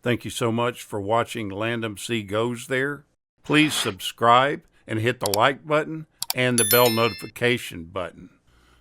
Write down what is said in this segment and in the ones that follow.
Thank you so much for watching Landumc Goes There. Please subscribe and hit the like button and the bell notification button.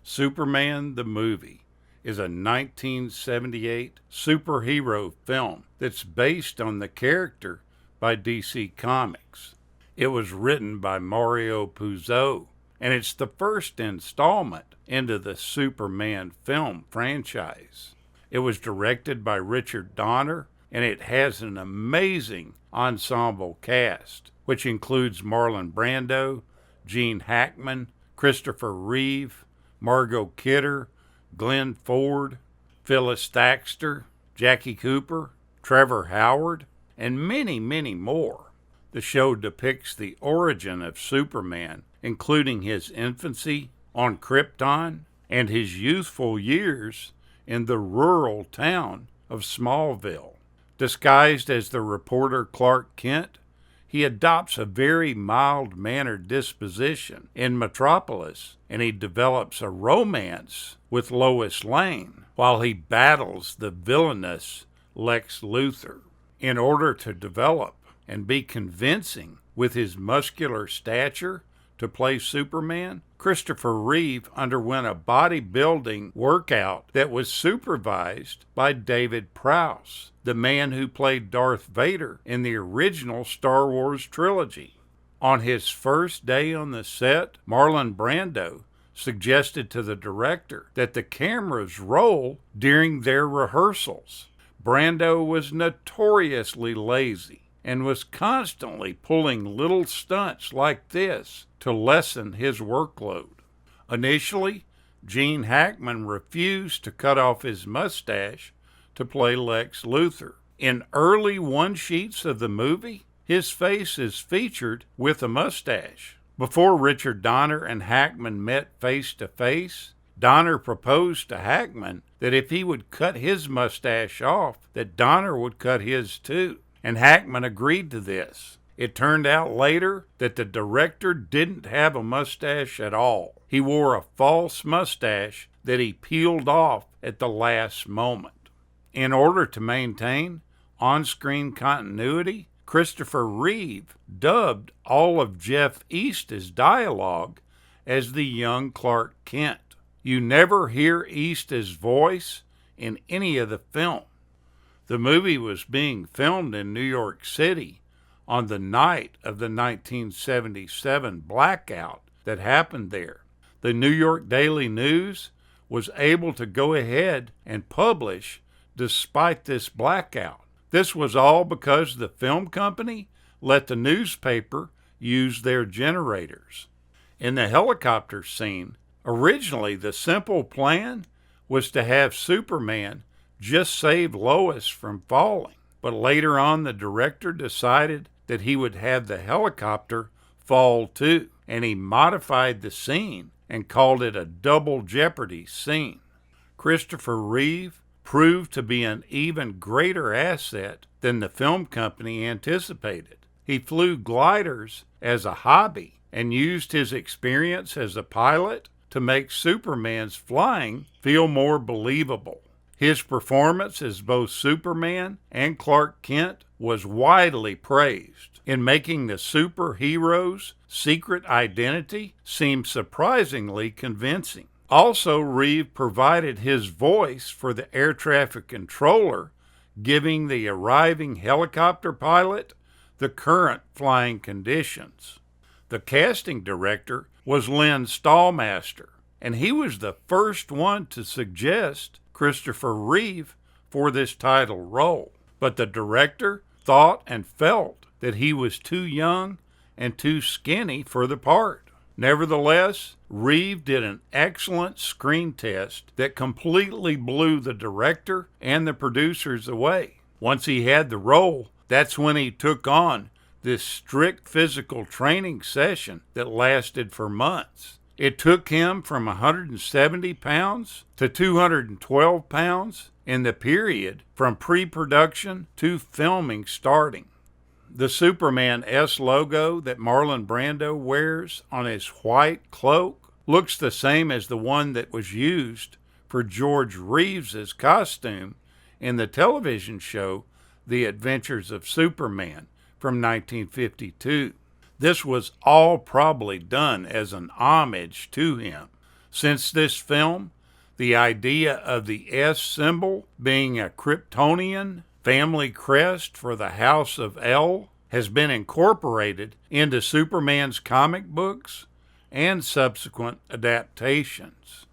Superman the Movie is a 1978 superhero film that's based on the character by DC Comics. It was written by Mario Puzo, and it's the first installment into the Superman film franchise. It was directed by Richard Donner, and it has an amazing ensemble cast, which includes Marlon Brando, Gene Hackman, Christopher Reeve, Margot Kidder, Glenn Ford, Phyllis Thaxter, Jackie Cooper, Trevor Howard, and many, many more. The show depicts the origin of Superman, including his infancy on Krypton and his youthful years in the rural town of Smallville. Disguised as the reporter Clark Kent, he adopts a very mild-mannered disposition in Metropolis, and he develops a romance with Lois Lane while he battles the villainous Lex Luthor. In order to develop and be convincing with his muscular stature to play Superman, Christopher Reeve underwent a bodybuilding workout that was supervised by David Prowse, the man who played Darth Vader in the original Star Wars trilogy. On his first day on the set, Marlon Brando suggested to the director that the cameras roll during their rehearsals. Brando was notoriously lazy and was constantly pulling little stunts like this to lessen his workload. Initially, Gene Hackman refused to cut off his mustache to play Lex Luthor. In early one-sheets of the movie, his face is featured with a mustache. Before Richard Donner and Hackman met face-to-face, Donner proposed to Hackman that if he would cut his mustache off, that Donner would cut his too, and Hackman agreed to this. It turned out later that the director didn't have a mustache at all. He wore a false mustache that he peeled off at the last moment. In order to maintain on-screen continuity, Christopher Reeve dubbed all of Jeff East's dialogue as the young Clark Kent. You never hear East's voice in any of the film. The movie was being filmed in New York City on the night of the 1977 blackout that happened there. The New York Daily News was able to go ahead and publish despite this blackout. This was all because the film company let the newspaper use their generators. In the helicopter scene, originally the simple plan was to have Superman just save Lois from falling, but later on the director decided that he would have the helicopter fall too, and he modified the scene and called it a double jeopardy scene. Christopher Reeve proved to be an even greater asset than the film company anticipated. He flew gliders as a hobby and used his experience as a pilot to make Superman's flying feel more believable. His performance as both Superman and Clark Kent was widely praised in making the superhero's secret identity seem surprisingly convincing. Also, Reeve provided his voice for the air traffic controller, giving the arriving helicopter pilot the current flying conditions. The casting director was Len Stallmaster, and he was the first one to suggest Christopher Reeve for this title role. But the director thought and felt that he was too young and too skinny for the part. Nevertheless, Reeve did an excellent screen test that completely blew the director and the producers away. Once he had the role, that's when he took on this strict physical training session that lasted for months. It took him from 170 pounds to 212 pounds in the period from pre-production to filming starting. The Superman S logo that Marlon Brando wears on his white cloak looks the same as the one that was used for George Reeves's costume in the television show The Adventures of Superman from 1952. This was all probably done as an homage to him. Since this film, the idea of the S symbol being a Kryptonian family crest for the House of El has been incorporated into Superman's comic books and subsequent adaptations.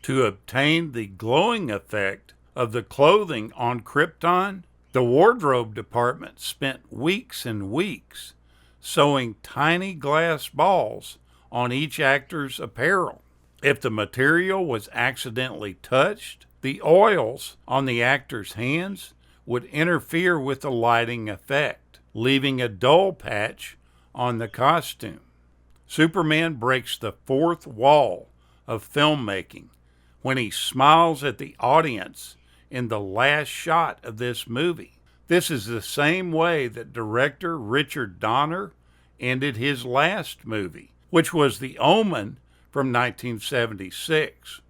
To obtain the glowing effect of the clothing on Krypton, the wardrobe department spent weeks and weeks sewing tiny glass balls on each actor's apparel. If the material was accidentally touched, the oils on the actor's hands would interfere with the lighting effect, leaving a dull patch on the costume. Superman breaks the fourth wall of filmmaking when he smiles at the audience in the last shot of this movie. This is the same way that director Richard Donner ended his last movie, which was The Omen from 1976.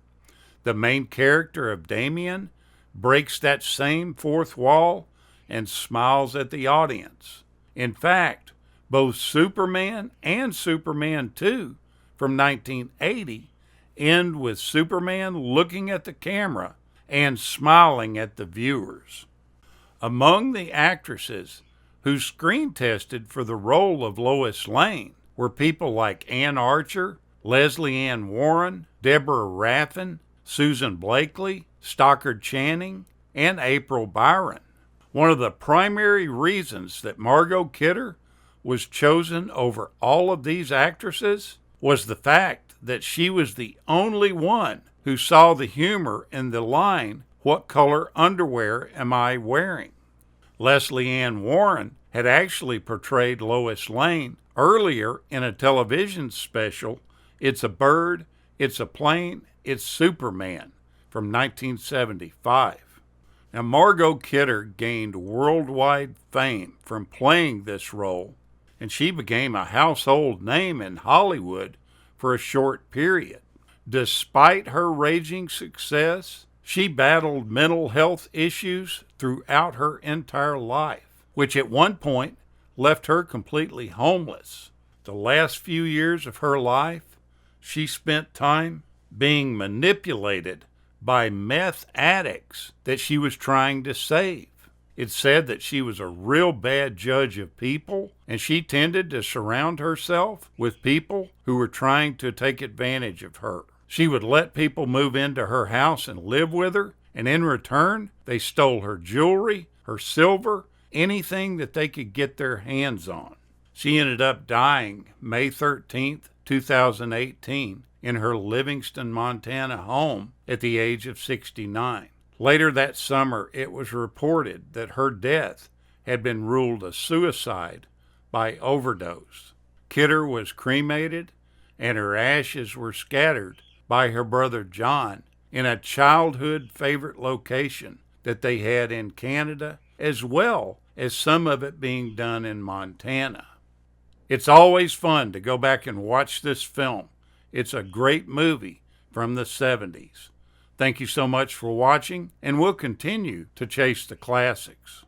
The main character of Damian breaks that same fourth wall and smiles at the audience. In fact, both Superman and Superman 2 from 1980 end with Superman looking at the camera and smiling at the viewers. Among the actresses who screen tested for the role of Lois Lane were people like Ann Archer, Leslie Ann Warren, Deborah Raffin, Susan Blakely, Stockard Channing, and April Byron. One of the primary reasons that Margot Kidder was chosen over all of these actresses was the fact that she was the only one who saw the humor in the line, "What color underwear am I wearing?" Leslie Ann Warren had actually portrayed Lois Lane earlier in a television special, It's a Bird, It's a Plane, It's Superman, from 1975. Now, Margot Kidder gained worldwide fame from playing this role, and she became a household name in Hollywood for a short period. Despite her raging success, she battled mental health issues throughout her entire life, which at one point left her completely homeless. The last few years of her life, she spent time being manipulated by meth addicts that she was trying to save. It's said that she was a real bad judge of people, and she tended to surround herself with people who were trying to take advantage of her. She would let people move into her house and live with her, and in return, they stole her jewelry, her silver, anything that they could get their hands on. She ended up dying May 13th, 2018, in her Livingston, Montana home at the age of 69. Later that summer, it was reported that her death had been ruled a suicide by overdose. Kidder was cremated, and her ashes were scattered by her brother John in a childhood favorite location that they had in Canada, as well as some of it being done in Montana. It's always fun to go back and watch this film. It's a great movie from the 70s. Thank you so much for watching, and we'll continue to chase the classics.